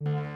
Welcome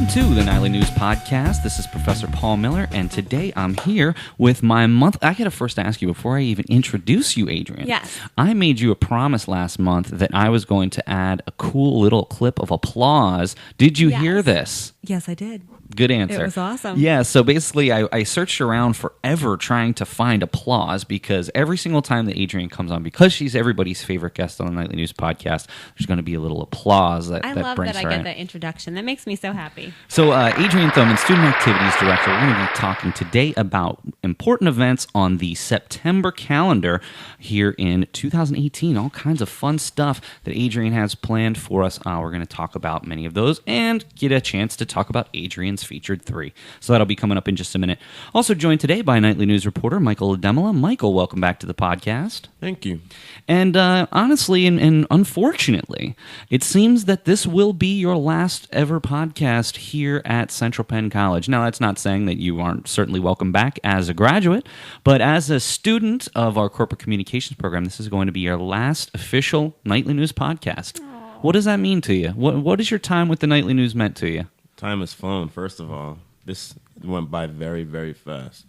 to the Nightly News Podcast. This is Professor Paul Miller, and today I'm here with my month. I got to first ask you, before I even introduce you, Adrienne. Yes. I made you a promise last month that I was going to add a cool little clip of applause. Did you hear this? Yes, I did. Good answer. It was awesome. Yeah, so basically I searched around forever trying to find applause, because every single time that Adrienne comes on, because she's everybody's favorite guest on the Nightly News Podcast, there's going to be a little applause that I that love brings that her I get in. that introduction. That makes me so happy. So Adrienne Thoman, Student Activities Director, we're going to be talking today about important events on the September calendar here in 2018. All kinds of fun stuff that Adrienne has planned for us. We're going to talk about many of those and get a chance to talk about Adrienne's Featured 3. So that'll be coming up in just a minute. Also joined today by Nightly News reporter Michael Ademola. Michael, welcome back to the podcast. Thank you. And honestly and unfortunately, it seems that this will be your last ever podcast here at Central Penn College. Now, that's not saying that you aren't certainly welcome back as a graduate, but as a student of our corporate communications program, this is going to be your last official Nightly News podcast. Aww. What does that mean to you? What has your time with the Nightly News meant to you? Time has flown, first of all. This went by very, very fast.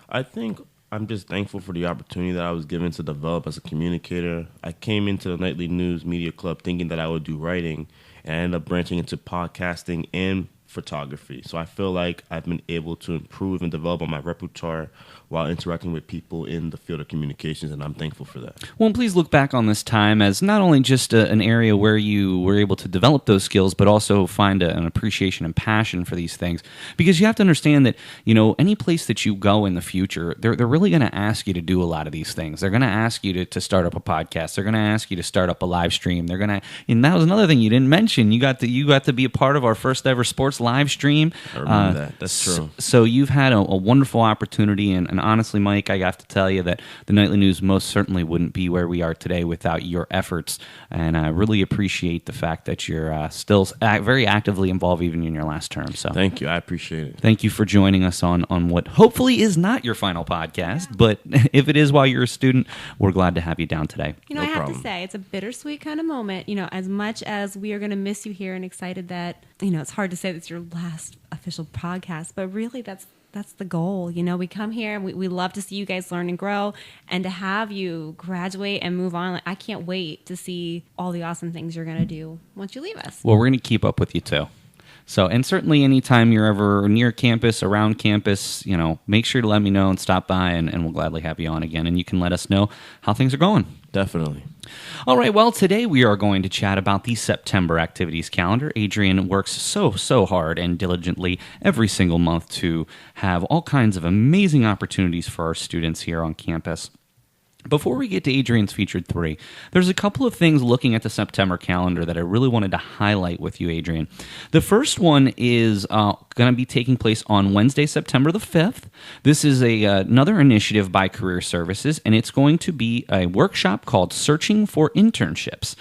I think I'm just thankful for the opportunity that I was given to develop as a communicator. I came into the Nightly News Media Club thinking that I would do writing, and I ended up branching into podcasting and photography. So I feel like I've been able to improve and develop on my repertoire while interacting with people in the field of communications, and I'm thankful for that. Well, please look back on this time as not only just an area where you were able to develop those skills, but also find an appreciation and passion for these things. Because you have to understand that, any place that you go in the future, they're really going to ask you to do a lot of these things. They're going to ask you to start up a podcast. They're going to ask you to start up a live stream. And that was another thing you didn't mention. You got to be a part of our first ever sports live stream. I remember that. That's true. So you've had a wonderful opportunity, and honestly, Mike, I have to tell you that the Nightly News most certainly wouldn't be where we are today without your efforts, and I really appreciate the fact that you're still very actively involved even in your last term. So thank you. I appreciate it. Thank you for joining us on what hopefully is not your final podcast, but if it is while you're a student, we're glad to have you down today. I have to say, it's a bittersweet kind of moment. As much as we are going to miss you here and excited that, it's hard to say that's your last official podcast, but really that's the goal. We come here and we love to see you guys learn and grow, and to have you graduate and move on. I can't wait to see all the awesome things you're going to do once you leave us. Well, we're going to keep up with you too. So, and certainly anytime you're ever near campus, around campus, make sure to let me know and stop by, and we'll gladly have you on again. And you can let us know how things are going. Definitely. All right, well, today we are going to chat about the September activities calendar. Adrienne works so hard and diligently every single month to have all kinds of amazing opportunities for our students here on campus. Before we get to Adrienne's Featured 3, there's a couple of things looking at the September calendar that I really wanted to highlight with you, Adrienne. The first one is going to be taking place on Wednesday, September the 5th. This is another initiative by Career Services, and it's going to be a workshop called Searching for Internships.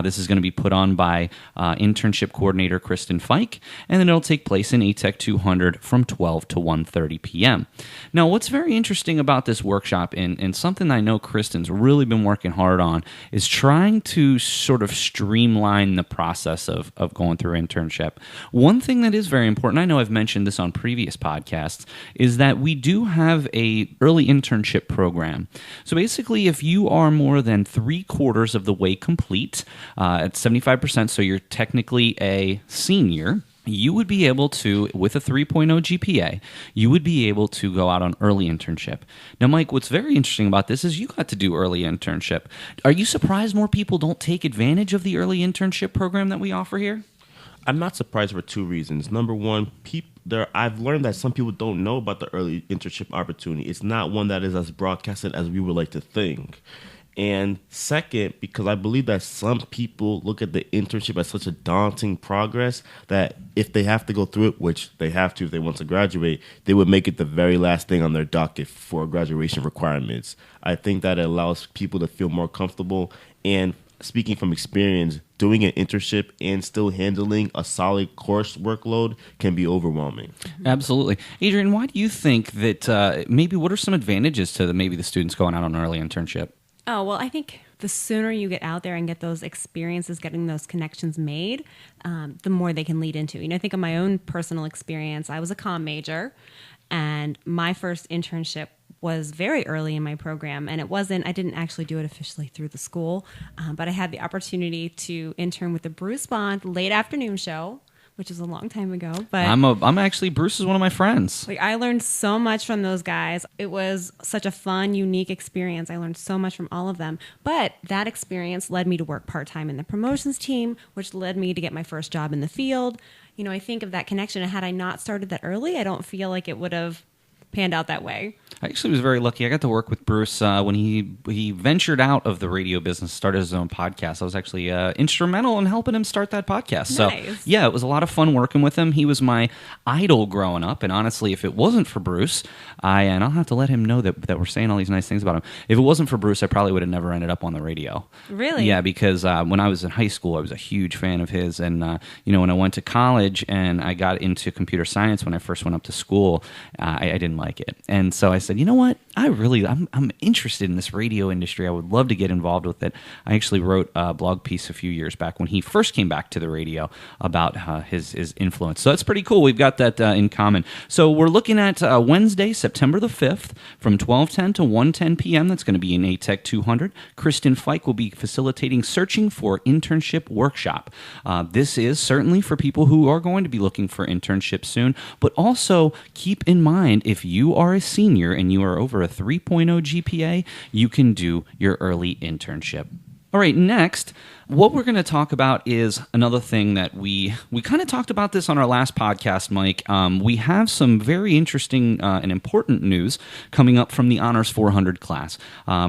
This is going to be put on by internship coordinator Kristen Fike, and then it'll take place in ATEC 200 from 12 to 1:30 p.m. Now, what's very interesting about this workshop, and something I know Kristen's really been working hard on, is trying to sort of streamline the process of going through internship. One thing that is very important, I know I've mentioned this on previous podcasts, is that we do have a early internship program. So basically, if you are more than 3/4 of the way complete, at 75%, so you're technically a senior, you would be able to, with a 3.0 GPA, you would be able to go out on early internship. Now, Mike, what's very interesting about this is you got to do early internship. Are you surprised more people don't take advantage of the early internship program that we offer here? I'm not surprised for two reasons. Number one, I've learned that some people don't know about the early internship opportunity. It's not one that is as broadcasted as we would like to think. And second, because I believe that some people look at the internship as such a daunting progress that if they have to go through it, which they have to if they want to graduate, they would make it the very last thing on their docket for graduation requirements. I think that it allows people to feel more comfortable. And speaking from experience, doing an internship and still handling a solid course workload can be overwhelming. Absolutely. Adrienne, why do you think that maybe what are some advantages to maybe the students going out on an early internship? Oh, well, I think the sooner you get out there and get those experiences, getting those connections made, the more they can lead into. I think of my own personal experience. I was a comm major, and my first internship was very early in my program, and I didn't actually do it officially through the school, but I had the opportunity to intern with the Bruce Bond late afternoon show, which is a long time ago. But I'm actually, Bruce is one of my friends. I learned so much from those guys. It was such a fun, unique experience. I learned so much from all of them. But that experience led me to work part-time in the promotions team, which led me to get my first job in the field. I think of that connection, and had I not started that early, I don't feel like it would have panned out that way. I actually was very lucky. I got to work with Bruce when he ventured out of the radio business, started his own podcast. I was actually instrumental in helping him start that podcast. Nice. So, yeah, it was a lot of fun working with him. He was my idol growing up, and honestly, if it wasn't for Bruce, and I'll have to let him know that we're saying all these nice things about him. If it wasn't for Bruce, I probably would have never ended up on the radio. Really? Yeah, because when I was in high school, I was a huge fan of his, and when I went to college and I got into computer science when I first went up to school, I didn't like it, and so I said, you know what? I'm interested in this radio industry. I would love to get involved with it. I actually wrote a blog piece a few years back when he first came back to the radio about his influence. So that's pretty cool. We've got that in common. So we're looking at Wednesday, September the 5th from 12:10 to 1:10 p.m. That's going to be in ATEC 200. Kristen Fike will be facilitating Searching for Internship Workshop. This is certainly for people who are going to be looking for internships soon, but also keep in mind if you are a senior and you are over a 3.0 GPA, you can do your early internship. All right, next, what we're going to talk about is another thing that we kind of talked about this on our last podcast, Mike. We have some very interesting and important news coming up from the Honors 400 class.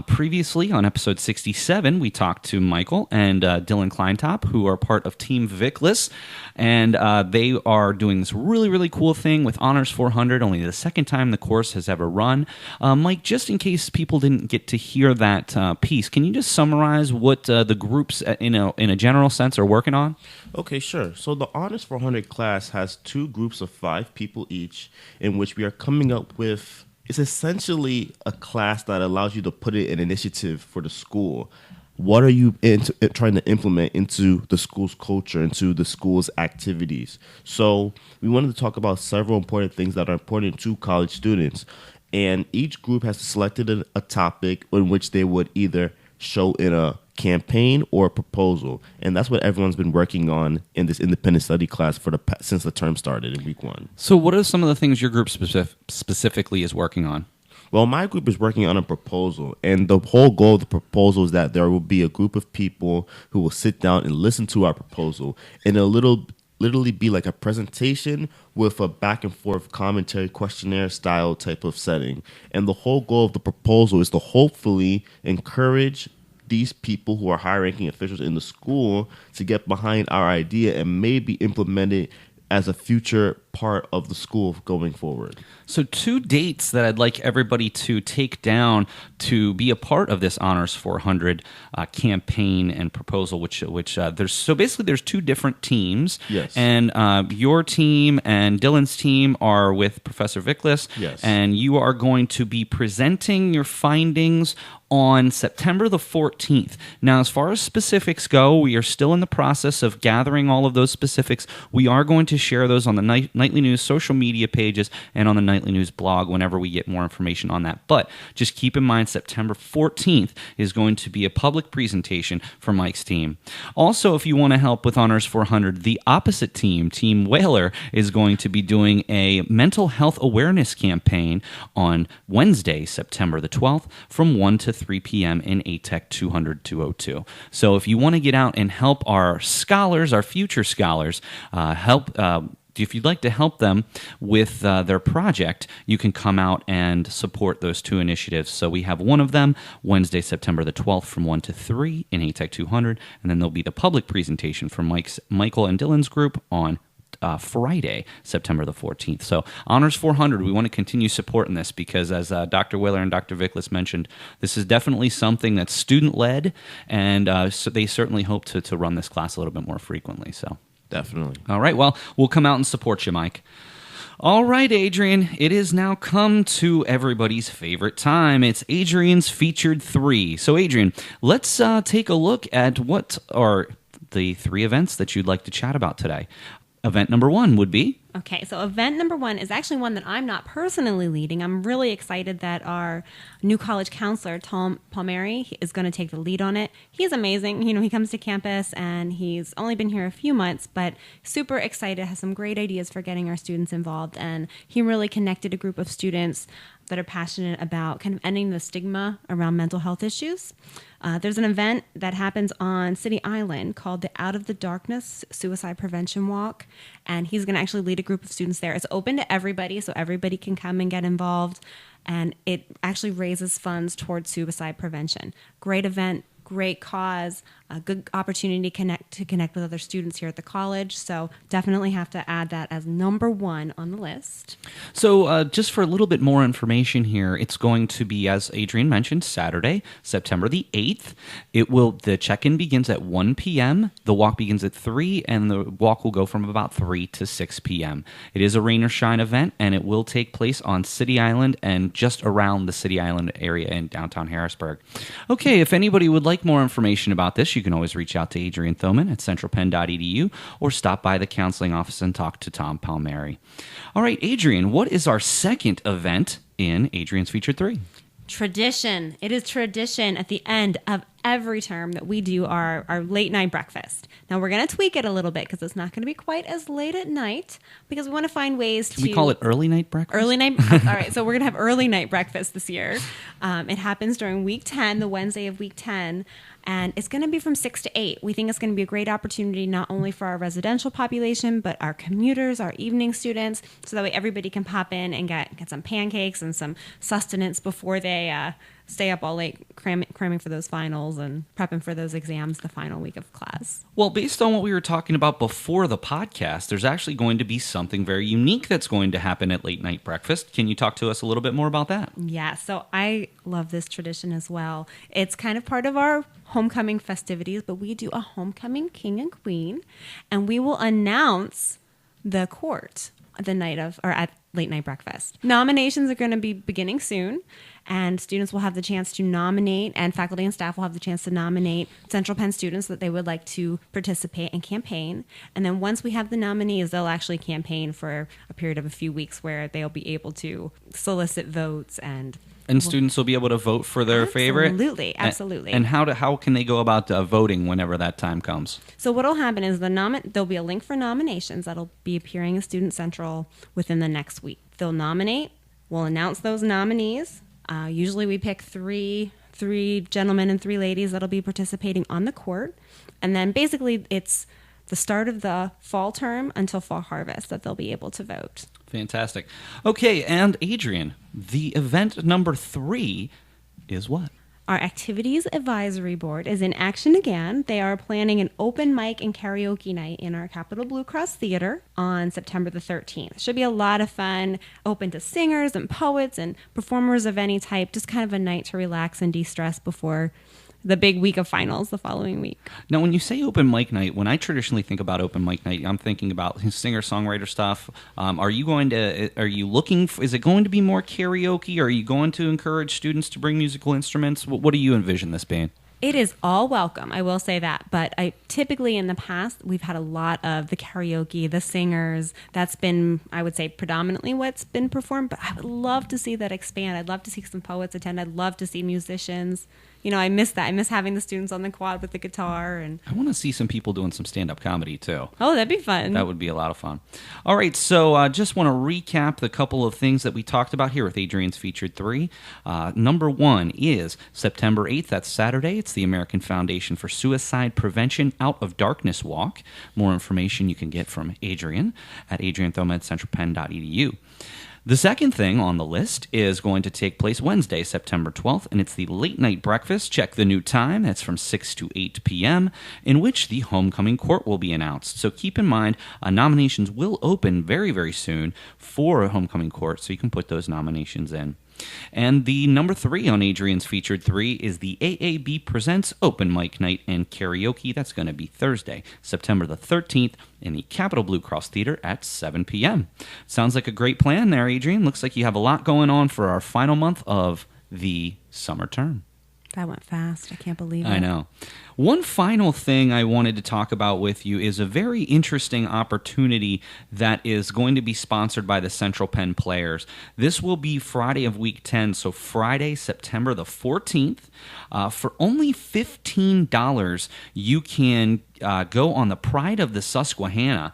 Previously, on episode 67, we talked to Michael and Dylan Kleintop, who are part of Team Vickless, and they are doing this really, really cool thing with Honors 400, only the second time the course has ever run. Mike, just in case people didn't get to hear that piece, can you just summarize what the groups in a general sense are working on? Okay, sure. So the Honors 400 class has two groups of 5 people each, in which we are coming up with, it's essentially a class that allows you to put in an initiative for the school. What are you trying to implement into the school's culture, into the school's activities? So we wanted to talk about several important things that are important to college students. And each group has selected a topic in which they would either show in a campaign or a proposal, and that's what everyone's been working on in this independent study class since the term started in week 1. So what are some of the things your group specifically is working on? Well, my group is working on a proposal, and the whole goal of the proposal is that there will be a group of people who will sit down and listen to our proposal, and it'll literally be like a presentation with a back and forth commentary questionnaire style type of setting. And the whole goal of the proposal is to hopefully encourage these people who are high-ranking officials in the school to get behind our idea and maybe implement it as a future part of the school going forward. So 2 dates that I'd like everybody to take down to be a part of this Honors 400 campaign and proposal, which there's 2 different teams. Yes. And your team and Dylan's team are with Professor Vickless. Yes. And you are going to be presenting your findings on September the 14th. Now, as far as specifics go, we are still in the process of gathering all of those specifics. We are going to share those on the Nightly News social media pages and on the Nightly News blog whenever we get more information on that. But just keep in mind, September 14th is going to be a public presentation for Mike's team. Also, if you want to help with Honors 400, the opposite team, Team Whaler, is going to be doing a mental health awareness campaign on Wednesday, September the 12th from 1 to 3 p.m. in ATEC 200-202. So if you want to get out and help our scholars, our future scholars, if you'd like to help them with their project, you can come out and support those 2 initiatives. So we have one of them Wednesday, September the 12th from 1 to 3 in ATEC 200, and then there'll be the public presentation from Michael and Dylan's group on Friday, September the 14th. So Honors 400, we want to continue supporting this because as Dr. Willer and Dr. Vicklis mentioned, this is definitely something that's student-led, and so they certainly hope to run this class a little bit more frequently. So Definitely. all right, well, we'll come out and support you, Mike. All right, Adrienne, it is now come to everybody's favorite time. It's Adrienne's Featured 3. So, Adrienne, let's take a look at what are the 3 events that you'd like to chat about today. Event number 1 would be? Okay, so event number 1 is actually one that I'm not personally leading. I'm really excited that our new college counselor, Tom Palmieri, is going to take the lead on it. He's amazing. You know, he comes to campus and he's only been here a few months, but super excited, has some great ideas for getting our students involved. And he really connected a group of students that are passionate about kind of ending the stigma around mental health issues. There's an event that happens on City Island called the Out of the Darkness Suicide Prevention Walk, and he's going to actually lead a group of students there. It's open to everybody, so everybody can come and get involved, and it actually raises funds towards suicide prevention. Great event, great cause, a good opportunity to connect with other students here at the college. So definitely have to add that as number 1 on the list. So just for a little bit more information here, it's going to be, as Adrienne mentioned, Saturday, September the 8th. The check-in begins at 1 p.m., the walk begins at 3, and the walk will go from about 3 to 6 p.m. It is a rain or shine event, and it will take place on City Island and just around the City Island area in downtown Harrisburg. Okay, if anybody would like more information about this, you can always reach out to Adrienne Thoman at centralpenn.edu or stop by the counseling office and talk to Tom Palmieri. All right, Adrienne, what is our second event in Adrienne's Featured 3? Tradition. It is tradition at the end of every term that we do our late night breakfast. Now, we're going to tweak it a little bit because it's not going to be quite as late at night because we want to find ways Can we call it early night breakfast? Early night. All right, so we're going to have early night breakfast this year. It happens during week 10, the Wednesday of week 10. And it's going to be from 6 to 8. We think it's going to be a great opportunity not only for our residential population, but our commuters, our evening students, so that way everybody can pop in and get some pancakes and some sustenance before they stay up all late cramming for those finals and prepping for those exams the final week of class. Well, based on what we were talking about before the podcast, there's actually going to be something very unique that's going to happen at Late Night Breakfast. Can you talk to us a little bit more about that? Yeah, so I love this tradition as well. It's kind of part of our homecoming festivities, but we do a homecoming king and queen, and we will announce the court the night of, or at Late Night Breakfast. Nominations are going to be beginning soon, and students will have the chance to nominate, and faculty and staff will have the chance to nominate Central Penn students that they would like to participate and campaign. And then once we have the nominees, they'll actually campaign for a period of a few weeks where they'll be able to solicit votes and students will be able to vote for their favorite? Absolutely. And how can they go about voting whenever that time comes? So what will happen is there'll be a link for nominations that'll be appearing in Student Central within the next week. They'll nominate. We'll announce those nominees. Usually we pick three gentlemen and 3 ladies that'll be participating on the court. And then basically it's the start of the fall term until fall harvest that they'll be able to vote. Fantastic. Okay, and Adrienne, the event number 3 is what? Our Activities Advisory Board is in action again. They are planning an open mic and karaoke night in our Capitol Blue Cross Theater on September the 13th. It should be a lot of fun, open to singers and poets and performers of any type, just kind of a night to relax and de-stress before the big week of finals the following week. Now, when you say open mic night, when I traditionally think about open mic night, I'm thinking about singer-songwriter stuff. Is it going to be more karaoke? Are you going to encourage students to bring musical instruments? What do you envision this being? It is all welcome, I will say that. But typically in the past, we've had a lot of the karaoke, the singers. That's been, I would say, predominantly what's been performed. But I would love to see that expand. I'd love to see some poets attend. I'd love to see musicians. You know, I miss that. I miss having the students on the quad with the guitar. And I want to see some people doing some stand-up comedy, too. Oh, that'd be fun. That would be a lot of fun. All right, so just want to recap the couple of things that we talked about here with Adrienne's Featured 3. Number 1 is September 8th. That's Saturday. It's the American Foundation for Suicide Prevention Out of Darkness Walk. More information you can get from Adrienne at Adrienne Thoman at centralpenn.edu. The second thing on the list is going to take place Wednesday, September 12th, and it's the late night breakfast. Check the new time. That's from 6 to 8 p.m., in which the homecoming court will be announced. So keep in mind, nominations will open very, very soon for a homecoming court, so you can put those nominations in. And the number 3 on Adrienne's featured 3 is the AAB Presents Open Mic Night and Karaoke. That's going to be Thursday, September the 13th in the Capitol Blue Cross Theater at 7 p.m. Sounds like a great plan there, Adrienne. Looks like you have a lot going on for our final month of the summer term. That went fast. I can't believe it. I know. One final thing I wanted to talk about with you is a very interesting opportunity that is going to be sponsored by the Central Penn Players. This will be Friday of week 10, so Friday, September the 14th. For only $15, you can go on the Pride of the Susquehanna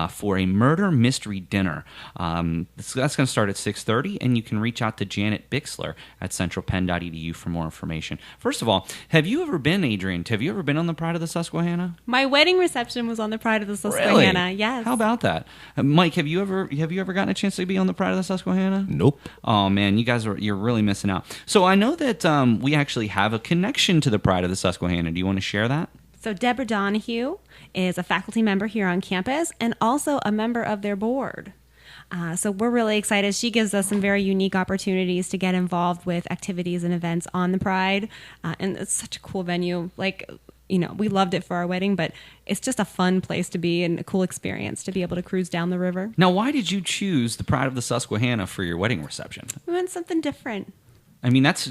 for a murder mystery dinner. That's going to start at 6:30, and you can reach out to Janet Bixler at centralpenn.edu for more information. First of all, have you ever been, Adrienne? Have you ever been on the Pride of the Susquehanna? My wedding reception was on the Pride of the Susquehanna. Really? Yes. How about that, Mike? Have you ever gotten a chance to be on the Pride of the Susquehanna? Nope. Oh man, you're really missing out. So I know that we actually have a connection to the Pride of the Susquehanna. Do you want to share that? So Deborah Donahue is a faculty member here on campus and also a member of their board. So we're really excited. She gives us some very unique opportunities to get involved with activities and events on the Pride. And it's such a cool venue. Like, we loved it for our wedding, but it's just a fun place to be and a cool experience to be able to cruise down the river. Now, why did you choose the Pride of the Susquehanna for your wedding reception? We want something different. I mean, that's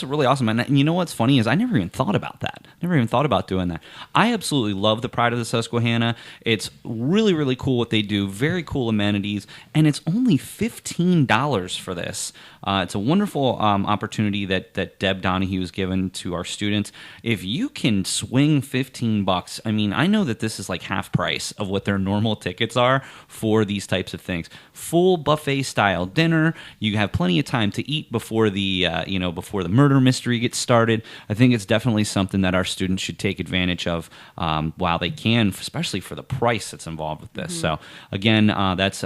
really awesome. And you know what's funny is I never even thought about that. Never even thought about doing that. I absolutely love the Pride of the Susquehanna. It's really, really cool what they do. Very cool amenities. And it's only $15 for this. It's a wonderful opportunity that Deb Donahue has given to our students. If you can swing $15, I mean, I know that this is like half price of what their normal tickets are for these types of things. Full buffet style dinner. You have plenty of time to eat before the murder mystery gets started. I think it's definitely something that our students should take advantage of while they can, especially for the price that's involved with this. Mm-hmm. So again, that's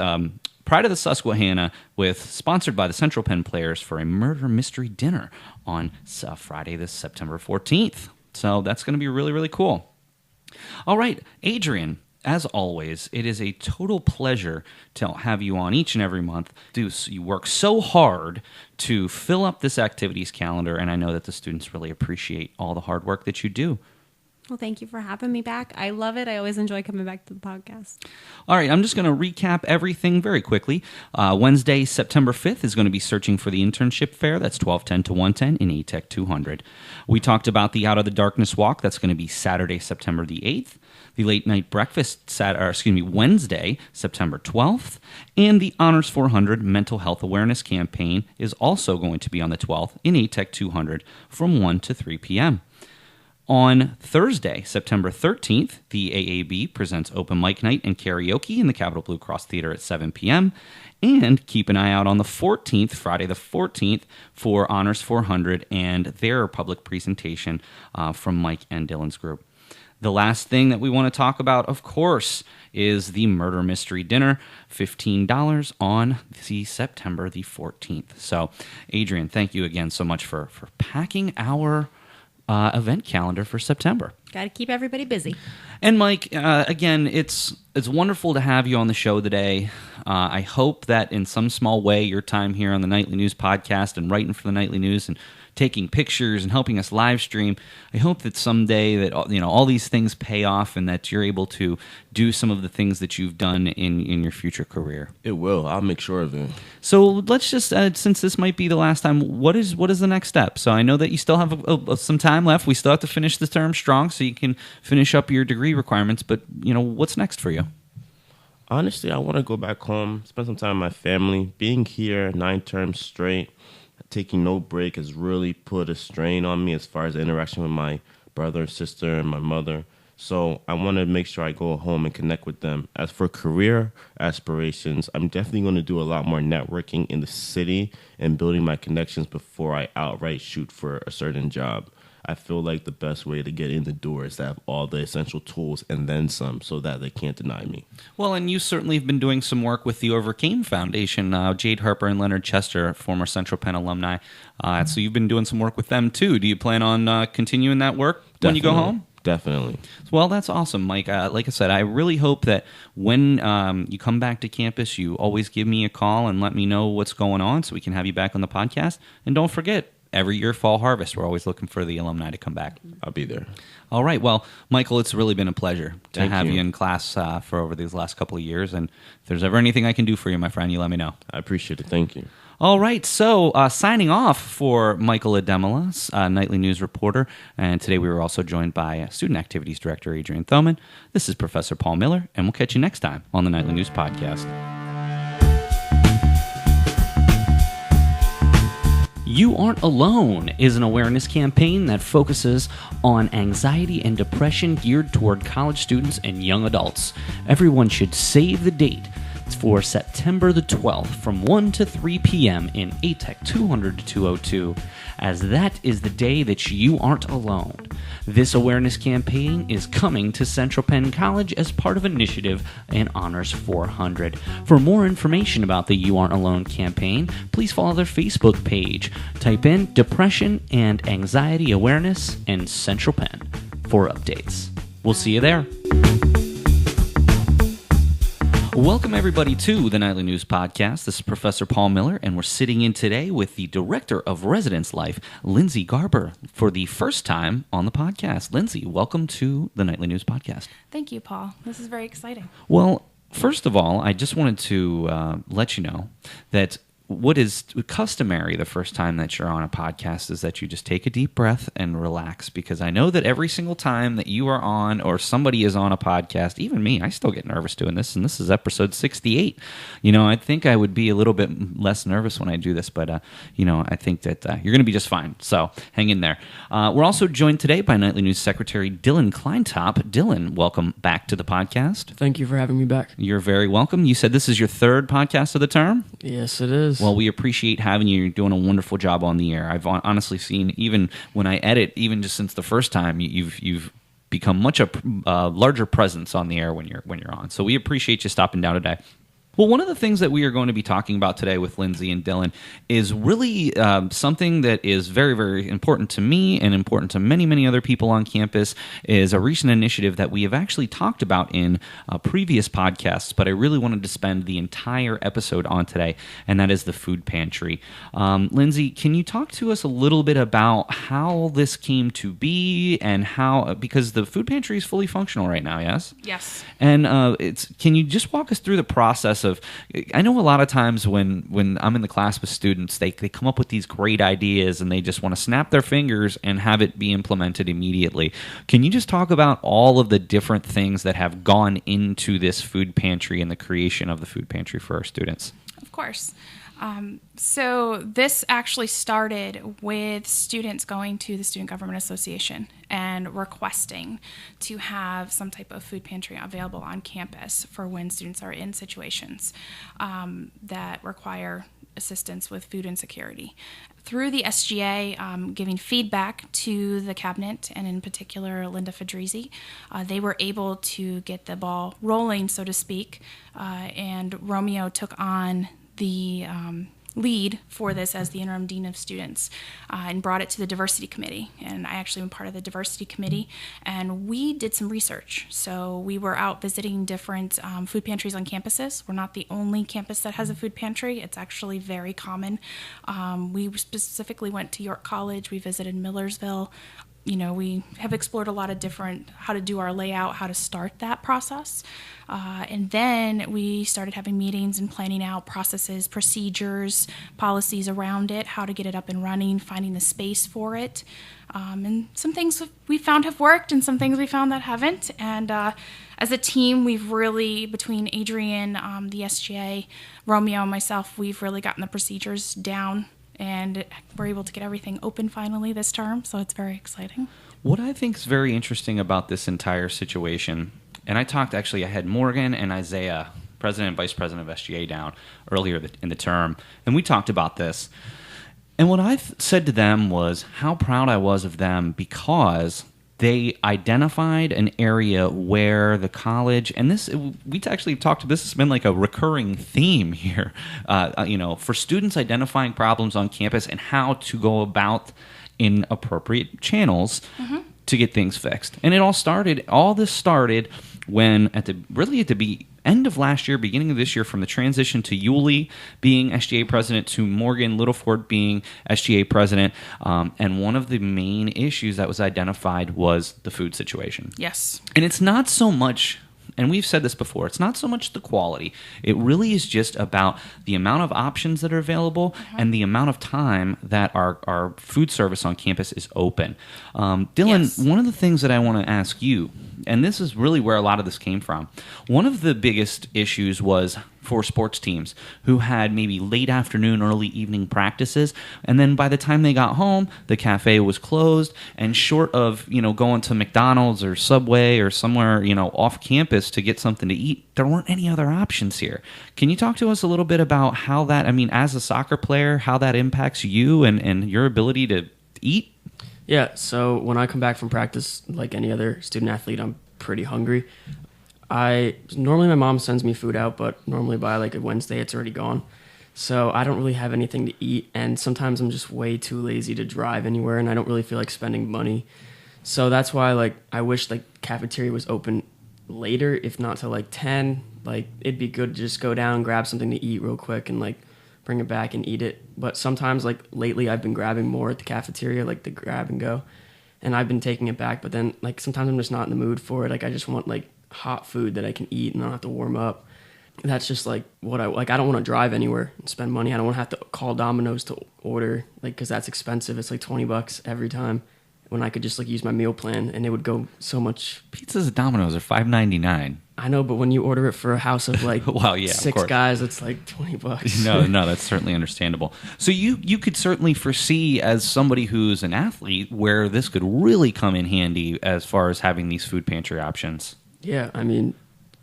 Pride of the Susquehanna, sponsored by the Central Penn Players for a murder mystery dinner on Friday, this September 14th. So that's going to be really, really cool. All right, Adrienne. As always, it is a total pleasure to have you on each and every month. You work so hard to fill up this activities calendar, and I know that the students really appreciate all the hard work that you do. Well, thank you for having me back. I love it. I always enjoy coming back to the podcast. All right, I'm just going to recap everything very quickly. Wednesday, September 5th is going to be Searching for the Internship Fair. That's 1210 to 110 in ATEC 200. We talked about the Out of the Darkness Walk. That's going to be Saturday, September the 8th. The Late Night Breakfast, Wednesday, September 12th. And the Honors 400 Mental Health Awareness Campaign is also going to be on the 12th in ATEC 200 from 1 to 3 p.m. On Thursday, September 13th, the AAB presents Open Mic Night and Karaoke in the Capitol Blue Cross Theater at 7 p.m. And keep an eye out on the 14th, Friday the 14th, for Honors 400 and their public presentation from Mike and Dylan's group. The last thing that we want to talk about, of course, is the Murder Mystery Dinner, $15 on the September the 14th. So, Adrienne, thank you again so much for packing our event calendar for September. Got to keep everybody busy. And Mike, again, it's wonderful to have you on the show today. I hope that in some small way your time here on the Nightly News podcast and writing for the Nightly News and taking pictures and helping us live stream, I hope that someday that all these things pay off and that you're able to do some of the things that you've done in your future career. It will. I'll make sure of it. So let's just, since this might be the last time, what is the next step? So I know that you still have some time left. We still have to finish the term strong so you can finish up your degree requirements. But what's next for you? Honestly, I want to go back home, spend some time with my family. Being here 9 terms straight, taking no break has really put a strain on me as far as the interaction with my brother, sister, and my mother. So I want to make sure I go home and connect with them. As for career aspirations, I'm definitely going to do a lot more networking in the city and building my connections before I outright shoot for a certain job. I feel like the best way to get in the door is to have all the essential tools and then some so that they can't deny me. Well, and you certainly have been doing some work with the Overcame Foundation. Jade Harper and Leonard Chester, former Central Penn alumni. So you've been doing some work with them, too. Do you plan on continuing that work when you go home? Definitely. Well, that's awesome, Mike. Like I said, I really hope that when you come back to campus, you always give me a call and let me know what's going on so we can have you back on the podcast. And don't forget, every year, Fall Harvest, we're always looking for the alumni to come back. I'll be there. All right. Well, Michael, it's really been a pleasure to Thank have you. you in class for over these last couple of years. And if there's ever anything I can do for you, my friend, you let me know. I appreciate it. Thank you. All right, so signing off for Michael Ademola, nightly news reporter, and today we were also joined by Student Activities Director Adrienne Thoman. This is Professor Paul Miller, and we'll catch you next time on the Nightly News Podcast. You Aren't Alone is an awareness campaign that focuses on anxiety and depression geared toward college students and young adults. Everyone should save the date. It's for September the 12th from 1 to 3 p.m. in ATEC 200 to 202, as that is the day that you aren't alone. This awareness campaign is coming to Central Penn College as part of Initiative and Honors 400. For more information about the You Aren't Alone campaign, please follow their Facebook page. Type in Depression and Anxiety Awareness and Central Penn for updates. We'll see you there. Welcome, everybody, to the Nightly News Podcast. This is Professor Paul Miller, and we're sitting in today with the Director of Residence Life, Lindsay Garber, for the first time on the podcast. Lindsay, welcome to the Nightly News Podcast. Thank you, Paul. This is very exciting. Well, first of all, I just wanted to let you know that what is customary the first time that you're on a podcast is that you just take a deep breath and relax, because I know that every single time that you are on or somebody is on a podcast, even me, I still get nervous doing this, and this is episode 68. I think I would be a little bit less nervous when I do this, but, I think that you're going to be just fine, so hang in there. We're also joined today by Nightly News Secretary Dylan Kleintop. Dylan, welcome back to the podcast. Thank you for having me back. You're very welcome. You said this is your third podcast of the term? Yes, it is. Well, we appreciate having you. You're doing a wonderful job on the air. I've honestly seen, even when I edit, even just since the first time, you've become much a larger presence on the air when you're on. So we appreciate you stopping down today. Well, one of the things that we are going to be talking about today with Lindsay and Dylan is really something that is very, very important to me and important to many, many other people on campus, is a recent initiative that we have actually talked about in previous podcasts, but I really wanted to spend the entire episode on today, and that is the food pantry. Lindsay, can you talk to us a little bit about how this came to be and how, because the food pantry is fully functional right now, yes? Yes. And can you just walk us through the process of, I know a lot of times when I'm in the class with students, they come up with these great ideas and they just want to snap their fingers and have it be implemented immediately. Can you just talk about all of the different things that have gone into this food pantry and the creation of the food pantry for our students? Of course. So this actually started with students going to the Student Government Association and requesting to have some type of food pantry available on campus for when students are in situations that require assistance with food insecurity. Through the SGA giving feedback to the cabinet, and in particular Linda Fedrizzi, they were able to get the ball rolling, so to speak, and Romeo took on the lead for this as the interim dean of students and brought it to the diversity committee. And I actually am part of the diversity committee, and we did some research. So we were out visiting different food pantries on campuses. We're not the only campus that has a food pantry. It's actually very common. We specifically went to York College. We visited Millersville. We have explored a lot of different, how to do our layout, how to start that process. And then we started having meetings and planning out processes, procedures, policies around it, how to get it up and running, finding the space for it. And some things we found have worked and some things we found that haven't. And as a team, we've really, between Adrienne, the SGA, Romeo, and myself, we've really gotten the procedures down. And we're able to get everything open finally this term, so it's very exciting. What I think is very interesting about this entire situation, and I had Morgan and Isaiah, president and vice president of SGA, down earlier in the term, and we talked about this. And what I said to them was how proud I was of them because they identified an area where the college, and we actually talked to this, has been like a recurring theme here, for students identifying problems on campus and how to go about in appropriate channels to get things fixed. And all this started when at the end of last year, beginning of this year, from the transition to Yulee being SGA president to Morgan Littleford being SGA president. And one of the main issues that was identified was the food situation. Yes. And it's not so much, and we've said this before, it's not so much the quality. It really is just about the amount of options that are available and the amount of time that our food service on campus is open. Dylan, Yes. one of the things that I want to ask you, and this is really where a lot of this came from, one of the biggest issues was for sports teams who had maybe late afternoon, early evening practices, and then by the time they got home, the cafe was closed, and short of going to McDonald's or Subway or somewhere off campus to get something to eat, there weren't any other options here. Can you talk to us a little bit about how that, as a soccer player, how that impacts you and your ability to eat? Yeah, so when I come back from practice, like any other student athlete, I'm pretty hungry. Normally my mom sends me food out, but normally by like a Wednesday it's already gone. So I don't really have anything to eat, and sometimes I'm just way too lazy to drive anywhere, and I don't really feel like spending money. So that's why I wish cafeteria was open later, if not till 10. It'd be good to just go down, grab something to eat real quick, and bring it back and eat it. But sometimes lately I've been grabbing more at the cafeteria, the grab and go, and I've been taking it back. But then sometimes I'm just not in the mood for it. I just want hot food that I can eat and not have to warm up. That's just what I don't want to drive anywhere and spend money. I don't want to have to call Domino's to order because that's expensive. It's $20 every time, when I could just use my meal plan and it would go so much. Pizzas at Domino's are $5.99. I know, but when you order it for a house of well, yeah, six guys, it's $20. No, that's certainly understandable. So you could certainly foresee, as somebody who's an athlete, where this could really come in handy as far as having these food pantry options. Yeah,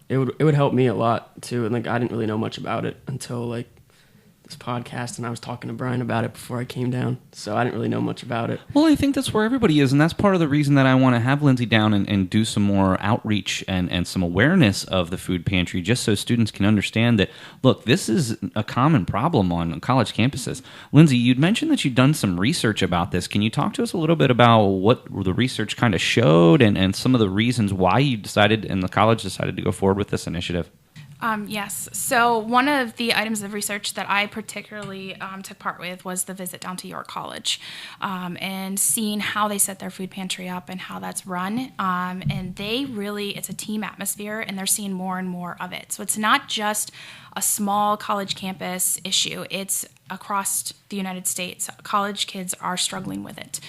it would help me a lot too, and I didn't really know much about it until this podcast, and I was talking to Brian about it before I came down, so I didn't really know much about it. Well, I think that's where everybody is, and that's part of the reason that I want to have Lindsay down and do some more outreach and some awareness of the food pantry, just so students can understand that, look, this is a common problem on college campuses. Lindsay, you'd mentioned that you'd done some research about this. Can you talk to us a little bit about what the research kind of showed and some of the reasons why you decided, and the college decided, to go forward with this initiative? Yes. So one of the items of research that I particularly took part with was the visit down to York College and seeing how they set their food pantry up and how that's run. And it's a team atmosphere, and they're seeing more and more of it. So it's not just a small college campus issue. It's across the United States. College kids are struggling with it.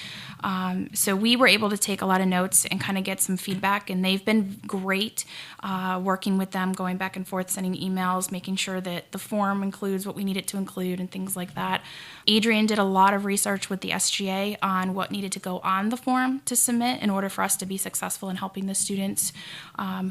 So we were able to take a lot of notes and kind of get some feedback, and they've been great working with them, going back and forth, sending emails, making sure that the form includes what we need it to include and things like that. Adrienne did a lot of research with the SGA on what needed to go on the form to submit in order for us to be successful in helping the students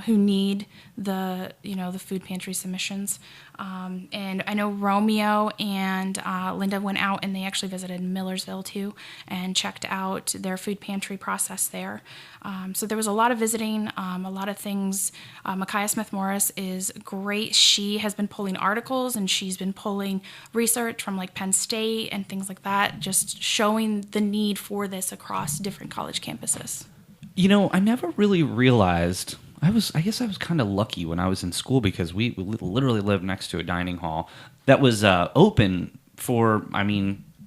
who need the food pantry submissions. And I know Romeo and Linda went out, and they actually visited Millersville too and checked out their food pantry process there. So there was a lot of visiting, a lot of things. Micaiah Smith-Morris is great. She has been pulling articles, and she's been pulling research from Penn State and things like that, just showing the need for this across different college campuses. I never really realized. I guess I was kind of lucky when I was in school, because we literally lived next to a dining hall that was open for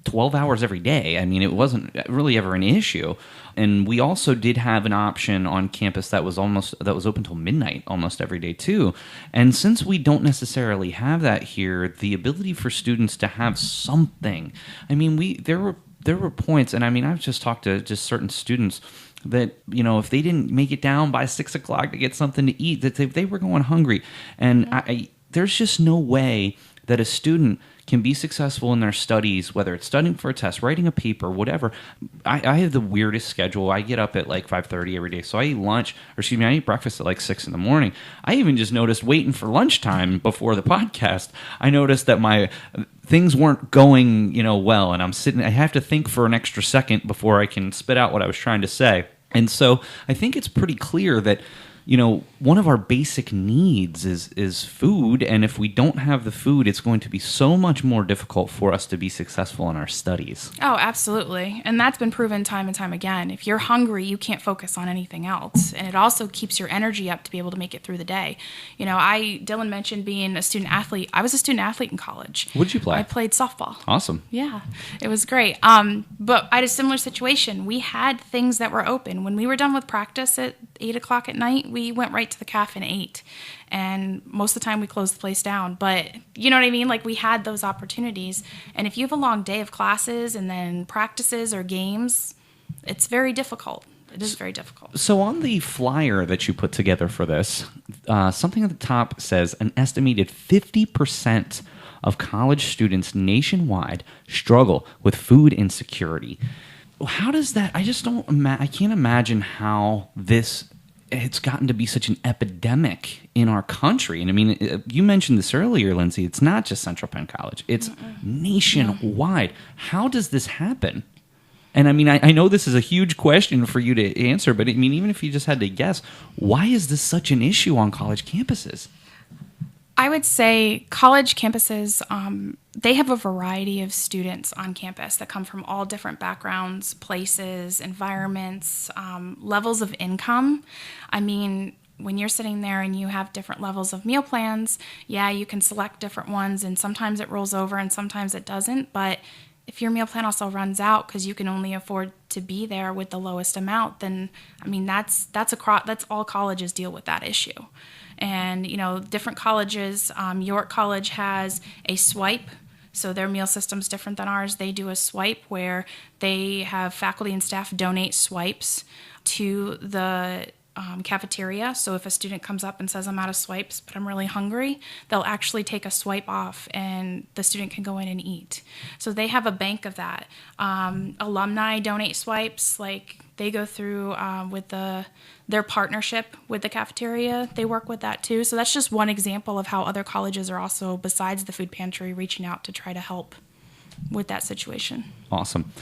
12 hours every day. It wasn't really ever an issue. And we also did have an option on campus that was open till midnight almost every day too. And since we don't necessarily have that here, the ability for students to have something. There were points, and I've just talked to just certain students that, if they didn't make it down by 6 o'clock to get something to eat, that they were going hungry. And there's just no way that a student can be successful in their studies, whether it's studying for a test, writing a paper, whatever. I have the weirdest schedule. I get up at like 5:30 every day, so I eat lunch, or excuse me, I eat breakfast at like 6 in the morning. I even just noticed waiting for lunchtime before the podcast, I noticed that my things weren't going, well, and I have to think for an extra second before I can spit out what I was trying to say. And so I think it's pretty clear that one of our basic needs is food, and if we don't have the food, it's going to be so much more difficult for us to be successful in our studies. Oh, absolutely. And that's been proven time and time again. If you're hungry, you can't focus on anything else. And it also keeps your energy up to be able to make it through the day. Dylan mentioned being a student athlete. I was a student athlete in college. What did you play? I played softball. Awesome. Yeah, it was great. But I had a similar situation. We had things that were open. When we were done with practice at 8 o'clock at night, we went right to the cafe and ate. And most of the time we closed the place down. But you know what I mean? Like, we had those opportunities. And if you have a long day of classes and then practices or games, it's very difficult. It is very difficult. So on the flyer that you put together for this, something at the top says an estimated 50% of college students nationwide struggle with food insecurity. How does that? I just don't. I can't imagine how it's gotten to be such an epidemic in our country. And I mean, you mentioned this earlier, Lindsay. It's not just Central Penn College; it's nationwide. How does this happen? And I mean, I know this is a huge question for you to answer, but I mean, even if you just had to guess, why is this such an issue on college campuses? I would say college campuses, they have a variety of students on campus that come from all different backgrounds, places, environments, levels of income. I mean, when you're sitting there and you have different levels of meal plans, you can select different ones, and sometimes it rolls over and sometimes it doesn't. But if your meal plan also runs out because you can only afford to be there with the lowest amount, then I mean that's all colleges deal with that issue. And different colleges, York College has a swipe, so their meal system's different than ours. They do a swipe where they have faculty and staff donate swipes to the cafeteria. So if a student comes up and says, I'm out of swipes, but I'm really hungry, they'll actually take a swipe off and the student can go in and eat. So they have a bank of that. Alumni donate swipes, like they go through with their partnership with the cafeteria. They work with that too. So that's just one example of how other colleges are also, besides the food pantry, reaching out to try to help with that situation. Awesome.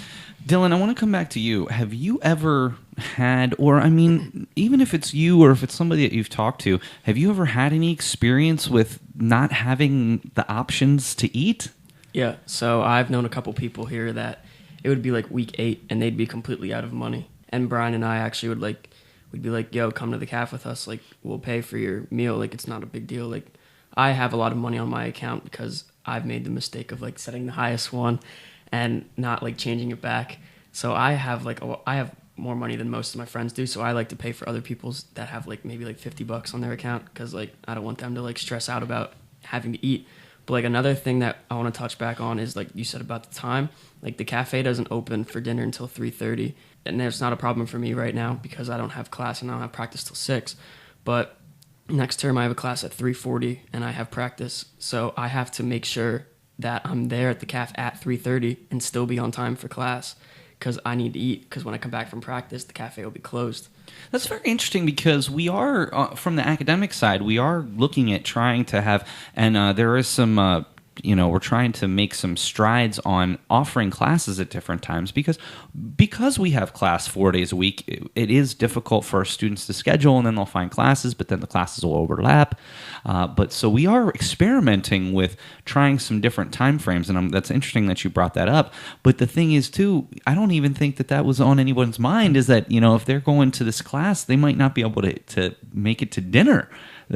Dylan, I want to come back to you. Have you ever had, or I mean, even if it's you or if it's somebody that you've talked to, have you ever had any experience with not having the options to eat? Yeah, so I've known a couple people here that it would be like week 8 and they'd be completely out of money. And Brian and I actually we'd be like, yo, come to the cafe with us. Like, we'll pay for your meal. Like, it's not a big deal. Like, I have a lot of money on my account because I've made the mistake of like setting the highest one and not like changing it back. So I have more money than most of my friends do. So I like to pay for other people's that have like maybe like $50 on their account because like I don't want them to like stress out about having to eat. But like another thing that I want to touch back on is like you said about the time. Like the cafe doesn't open for dinner until 3:30, and that's not a problem for me right now because I don't have class and I don't have practice till 6. But next term I have a class at 3:40 and I have practice, so I have to make sure that I'm there at the cafe at 3:30 and still be on time for class because I need to eat because when I come back from practice the cafe will be closed. That's very interesting because we are, from the academic side, we are looking at trying to have, and there is some, we're trying to make some strides on offering classes at different times because we have class 4 days a week, it is difficult for our students to schedule, and then they'll find classes, but then the classes will overlap. But so we are experimenting with trying some different time frames, and that's interesting that you brought that up. But the thing is, too, I don't even think that was on anyone's mind, is that, if they're going to this class, they might not be able to make it to dinner,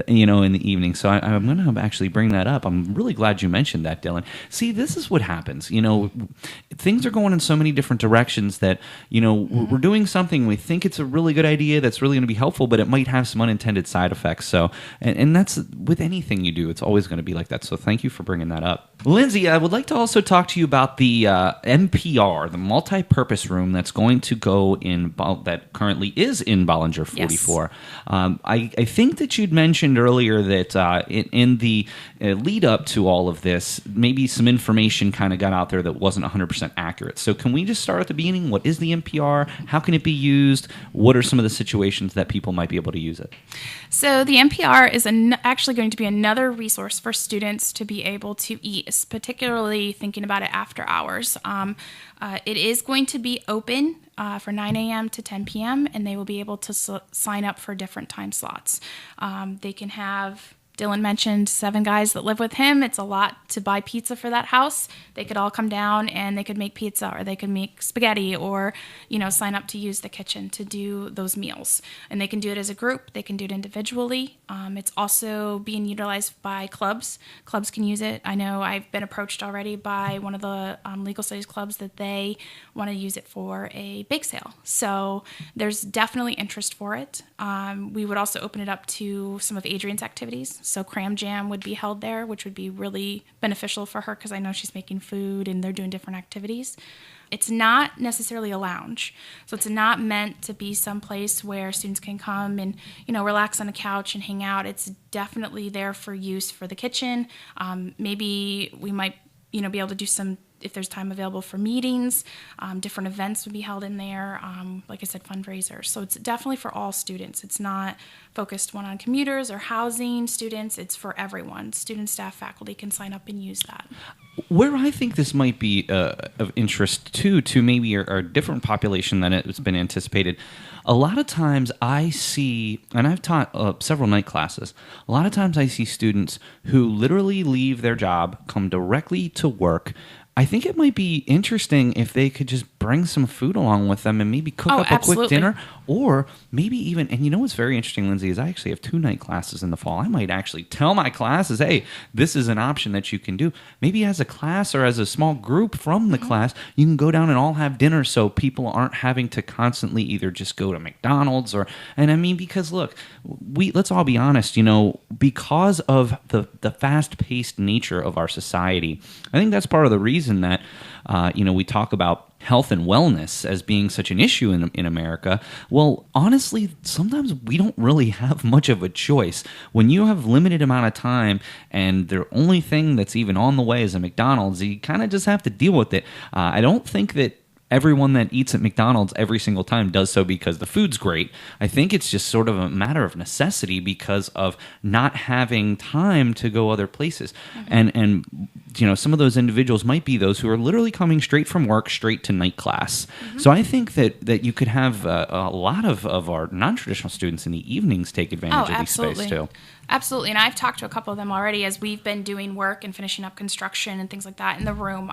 in the evening. So I'm going to actually bring that up. I'm really glad you mentioned that, Dylan. See, this is what happens. Things are going in so many different directions that, we're doing something, we think it's a really good idea that's really going to be helpful, but it might have some unintended side effects. So, and that's with anything you do, it's always going to be like that. So thank you for bringing that up. Lindsay, I would like to also talk to you about the MPR, the multi-purpose room that's going to go in, that currently is in Bollinger 44. Yes. I think that you'd mentioned mentioned earlier that in the lead up to all of this, maybe some information kind of got out there that wasn't 100% accurate. So can we just start at the beginning? What is the NPR? How can it be used? What are some of the situations that people might be able to use it? So the NPR is actually going to be another resource for students to be able to eat, particularly thinking about it after hours. It is going to be open for 9 a.m. to 10 p.m., and they will be able to sign up for different time slots. They can have, Dylan mentioned 7 guys that live with him. It's a lot to buy pizza for that house. They could all come down and they could make pizza, or they could make spaghetti, or, sign up to use the kitchen to do those meals. And they can do it as a group. They can do it individually. It's also being utilized by clubs. Clubs can use it. I know I've been approached already by one of the legal studies clubs that they want to use it for a bake sale. So there's definitely interest for it. We would also open it up to some of Adrienne's activities. So Cram Jam would be held there, which would be really beneficial for her because I know she's making food and they're doing different activities. It's not necessarily a lounge. So it's not meant to be some place where students can come and, relax on a couch and hang out. It's definitely there for use for the kitchen. Maybe we might, be able to do some, if there's time available for meetings, different events would be held in there. Like I said, fundraisers. So it's definitely for all students. It's not focused one on commuters or housing students. It's for everyone. Students, staff, faculty can sign up and use that. Where I think this might be of interest too, to maybe a different population than it's been anticipated. A lot of times I see, and I've taught several night classes, a lot of times I see students who literally leave their job, come directly to work. I think it might be interesting if they could just bring some food along with them and maybe cook up absolutely. a quick dinner, or maybe even, and what's very interesting, Lindsay, is I actually have 2 night classes in the fall. I might actually tell my classes, hey, this is an option that you can do. Maybe as a class or as a small group from the class, you can go down and all have dinner so people aren't having to constantly either just go to McDonald's because look, let's all be honest, because of the fast-paced nature of our society, I think that's part of the reason that we talk about health and wellness as being such an issue in America. Well, honestly, sometimes we don't really have much of a choice. When you have limited amount of time and the only thing that's even on the way is a McDonald's, you kind of just have to deal with it. I don't think that everyone that eats at McDonald's every single time does so because the food's great. I think it's just sort of a matter of necessity because of not having time to go other places. And some of those individuals might be those who are literally coming straight from work, straight to night class. So I think that you could have a lot of our non-traditional students in the evenings take advantage of these space too. Absolutely, and I've talked to a couple of them already as we've been doing work and finishing up construction and things like that in the room.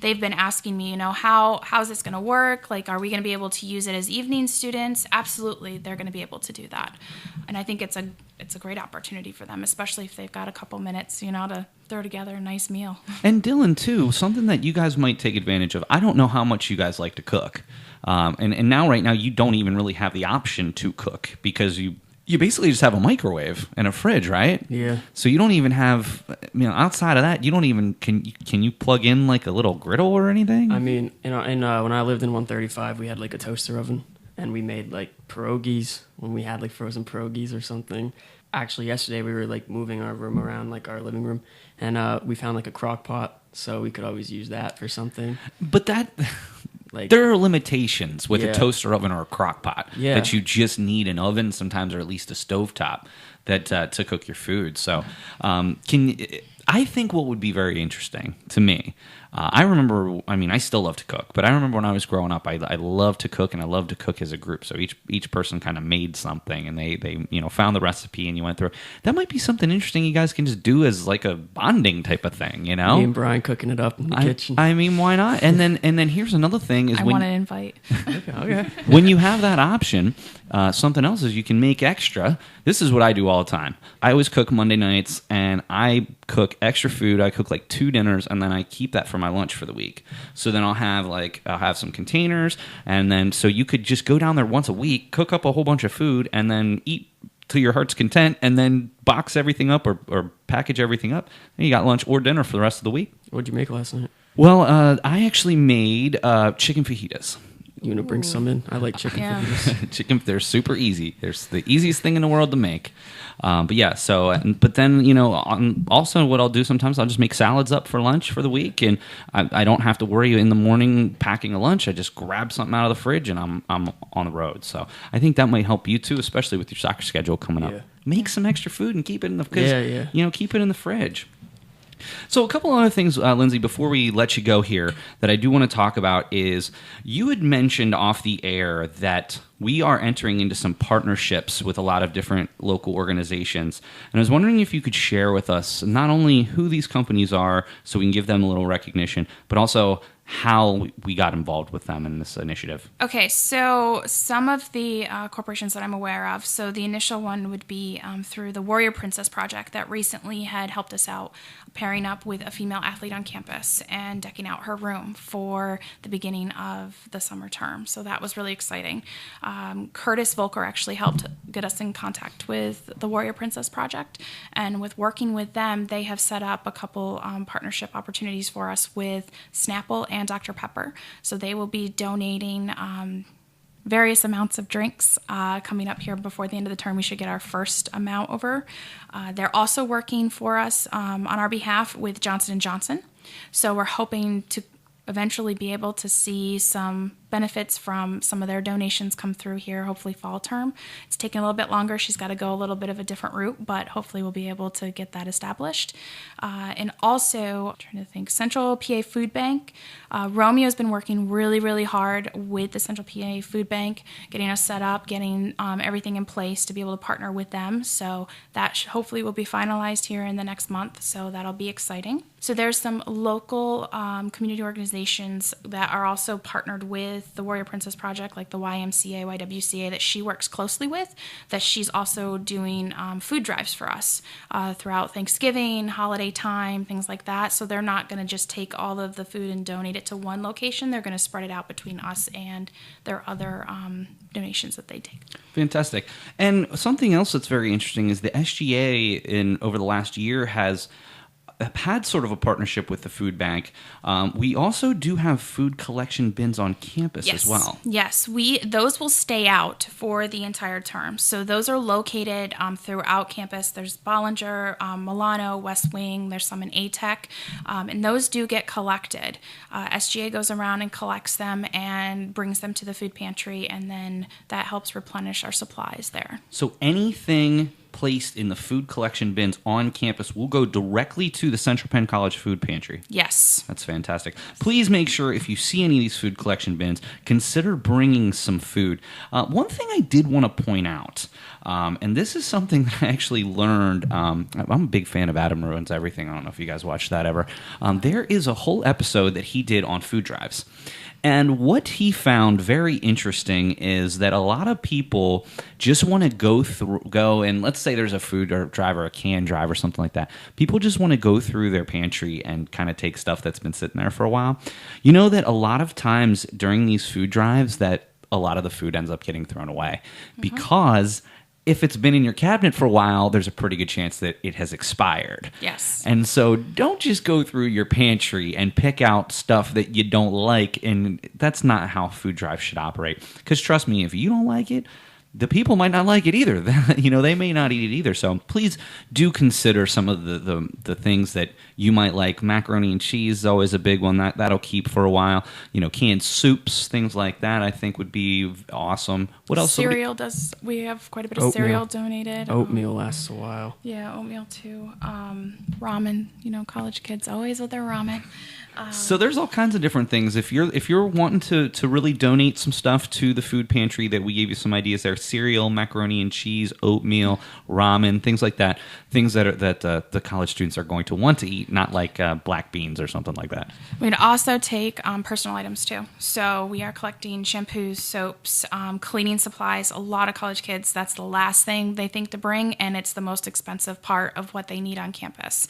They've been asking me, how's this going to work? Like, are we going to be able to use it as evening students? Absolutely, they're going to be able to do that. And I think it's a great opportunity for them, especially if they've got a couple minutes, to throw together a nice meal. And Dylan, too, something that you guys might take advantage of. I don't know how much you guys like to cook. And right now, you don't even really have the option to cook because you basically just have a microwave and a fridge, right? Yeah. So you don't even have, outside of that, you don't even, can you plug in like a little griddle or anything? I mean, when I lived in 135, we had like a toaster oven and we made like pierogies when we had like frozen pierogies or something. Actually, yesterday we were like moving our room around, like our living room, and we found like a crock pot, so we could always use that for something. But there are limitations with a toaster oven or a crock pot that you just need an oven sometimes, or at least a stovetop that to cook your food. So I think what would be very interesting to me, I remember, I still love to cook, but I remember when I was growing up, I loved to cook, and I loved to cook as a group. So each person kind of made something, and they found the recipe, and you went through. That might be something interesting you guys can just do as like a bonding type of thing, Me and Brian cooking it up in the kitchen. Why not? And then here's another thing: is I want to invite. Okay. When you have that option, something else is you can make extra. This is what I do all the time. I always cook Monday nights, and I cook extra food. I cook like 2 dinners, and then I keep that for my lunch for the week. So then I'll have some containers, and then so you could just go down there once a week, cook up a whole bunch of food, and then eat to your heart's content, and then box everything up or package everything up. And you got lunch or dinner for the rest of the week. What'd you make last night? Well, I actually made chicken fajitas. bring some in. I like chicken fingers. They're super easy. They're the easiest thing in the world to make. But yeah, but then, also what I'll do sometimes, I'll just make salads up for lunch for the week, and I don't have to worry in the morning packing a lunch. I just grab something out of the fridge and I'm on the road. So I think that might help you too, especially with your soccer schedule coming up. Make some extra food and keep it in the keep it in the fridge. So a couple other things, Lindsay, before we let you go here that I do want to talk about is you had mentioned off the air that we are entering into some partnerships with a lot of different local organizations. And I was wondering if you could share with us not only who these companies are so we can give them a little recognition, but also how we got involved with them in this initiative. Okay, so some of the corporations that I'm aware of, so the initial one would be through the Warrior Princess Project that recently had helped us out pairing up with a female athlete on campus and decking out her room for the beginning of the summer term. So that was really exciting. Curtis Volker actually helped get us in contact with the Warrior Princess Project, and with working with them, they have set up a couple partnership opportunities for us with Snapple and Dr. Pepper. So they will be donating various amounts of drinks coming up here before the end of the term. We should get our first amount over. They're also working for us on our behalf with Johnson & Johnson. So we're hoping to eventually be able to see some benefits from some of their donations come through here, hopefully fall term. It's taking a little bit longer. She's got to go a little bit of a different route, but hopefully we'll be able to get that established. And also, I'm trying to think, Central PA Food Bank. Romeo's been working really, really hard with the Central PA Food Bank, getting us set up, getting everything in place to be able to partner with them. So that hopefully will be finalized here in the next month, so that'll be exciting. So there's some local community organizations that are also partnered with the Warrior Princess Project, like the YMCA, YWCA, that she works closely with, that she's also doing food drives for us throughout Thanksgiving, holiday time, things like that. So they're not going to just take all of the food and donate it to one location. They're going to spread it out between us and their other donations that they take. Fantastic. And something else that's very interesting is the SGA over the last year has had sort of a partnership with the food bank. We also do have food collection bins on campus as well. Yes, those will stay out for the entire term. So those are located throughout campus. There's Bollinger, Milano, West Wing. There's some in A-Tech, and those do get collected. SGA goes around and collects them and brings them to the food pantry, and then that helps replenish our supplies there. So anything placed in the food collection bins on campus will go directly to the Central Penn College Food Pantry. Yes. That's fantastic. Please make sure if you see any of these food collection bins, consider bringing some food. One thing I did want to point out, and this is something that I actually learned. I'm a big fan of Adam Ruins Everything. I don't know if you guys watched that ever. There is a whole episode that he did on food drives. And what he found very interesting is that a lot of people just want to go and let's say there's a food drive or a can drive or something like that. People just want to go through their pantry and kind of take stuff that's been sitting there for a while. You know that a lot of times during these food drives that a lot of the food ends up getting thrown away because if it's been in your cabinet for a while, there's a pretty good chance that it has expired. Yes. And so don't just go through your pantry and pick out stuff that you don't like. And that's not how food drives should operate. Because trust me, if you don't like it, the people might not like it either. They may not eat it either. So please do consider some of the things that you might like. Macaroni and cheese is always a big one. That'll keep for a while. Canned soups, things like that, I think would be awesome. What else? Cereal we have quite a bit of cereal donated. Oatmeal lasts a while. Yeah, oatmeal too. Ramen, college kids always with their ramen. So there's all kinds of different things. If you're wanting to really donate some stuff to the food pantry, that we gave you some ideas there: cereal, macaroni and cheese, oatmeal, ramen, things like that. Things that the college students are going to want to eat, not like black beans or something like that. We'd also take personal items too. So we are collecting shampoos, soaps, cleaning supplies. A lot of college kids, that's the last thing they think to bring, and it's the most expensive part of what they need on campus.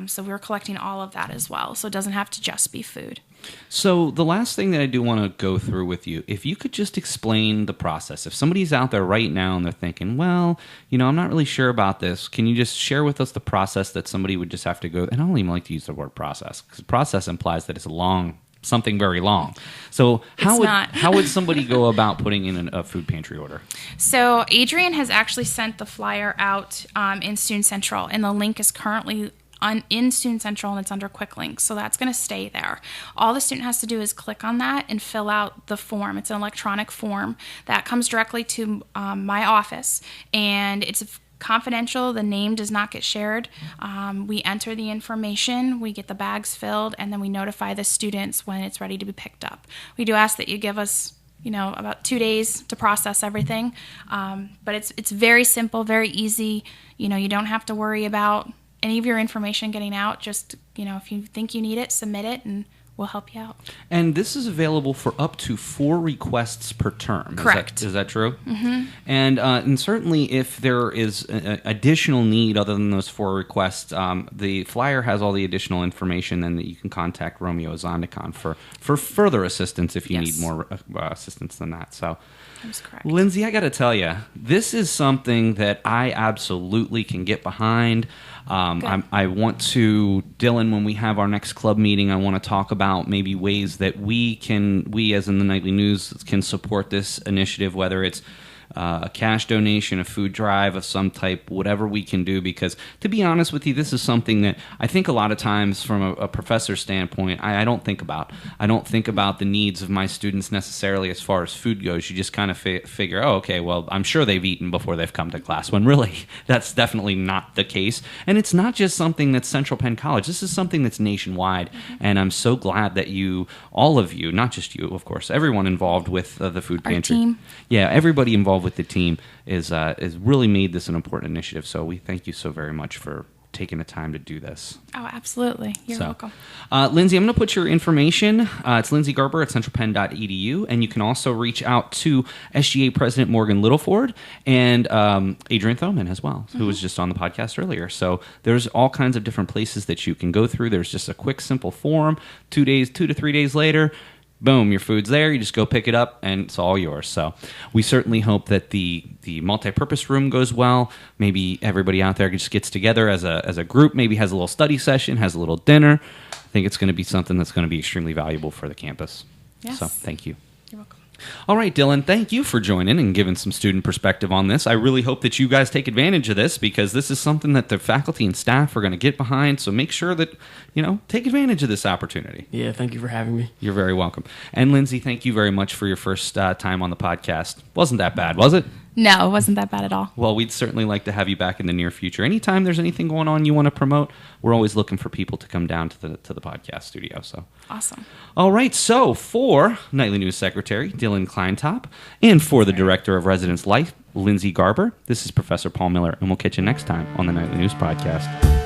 So we're collecting all of that as well. So it doesn't have to just be food. So the last thing that I do want to go through with you, if you could just explain the process. If somebody's out there right now and they're thinking, well, I'm not really sure about this, can you just share with us the process that somebody would just have to go? And I don't even like to use the word process, because process implies that it's a long something very long. So It's not. how would somebody go about putting in a food pantry order? So Adrienne has actually sent the flyer out in Student Central, and the link is currently in Student Central, and it's under Quick Links, so that's going to stay there. All the student has to do is click on that and fill out the form. It's an electronic form that comes directly to my office, and it's confidential. The name does not get shared. We enter the information, we get the bags filled, and then we notify the students when it's ready to be picked up. We do ask that you give us about 2 days to process everything, but it's very simple, very easy. You don't have to worry about any of your information getting out. Just, if you think you need it, submit it, and we'll help you out. And this is available for up to 4 requests per term. Correct. Is that true? Mm-hmm. And certainly if there is additional need other than those 4 requests, the flyer has all the additional information, and that you can contact Romeo Zondikon for further assistance if you Yes. need more assistance than that. So, That's correct. Lindsay, I got to tell you, this is something that I absolutely can get behind. I want to, Dylan, when we have our next club meeting, I want to talk about maybe ways that we as in the Nightly News, can support this initiative, whether it's a cash donation, a food drive of some type, whatever we can do, because to be honest with you, this is something that I think a lot of times from a professor standpoint, I don't think about. I don't think about the needs of my students necessarily as far as food goes. You just kind of figure, oh, okay, well, I'm sure they've eaten before they've come to class, when really that's definitely not the case. And it's not just something that's Central Penn College. This is something that's nationwide, and I'm so glad that all of you, not just you, of course, everyone involved with the food pantry. Our team. Yeah, everybody involved with the team is really made this an important initiative. So we thank you so very much for taking the time to do this. Oh, absolutely. You're welcome. Lindsay, I'm going to put your information. It's Lindsay Garber at centralpenn.edu, and you can also reach out to SGA President Morgan Littleford and Adrienne Thoman as well, who was just on the podcast earlier. So there's all kinds of different places that you can go through. There's just a quick, simple form. 2 to 3 days later, boom, your food's there. You just go pick it up, and it's all yours. So we certainly hope that the multi-purpose room goes well. Maybe everybody out there just gets together as a group, maybe has a little study session, has a little dinner. I think it's going to be something that's going to be extremely valuable for the campus. Yes. So thank you. You're welcome. All right, Dylan, thank you for joining and giving some student perspective on this. I really hope that you guys take advantage of this, because this is something that the faculty and staff are going to get behind. So make sure that, take advantage of this opportunity. Yeah, thank you for having me. You're very welcome. And Lindsay, thank you very much for your first time on the podcast. Wasn't that bad, was it? No, it wasn't that bad at all. Well, we'd certainly like to have you back in the near future. Anytime there's anything going on you want to promote, we're always looking for people to come down to the podcast studio. So Awesome. all right, so for Nightly News Secretary Dylan Kleintop and for the Director of Residence Life, Lindsay Garber, this is Professor Paul Miller, and we'll catch you next time on the Nightly News Podcast.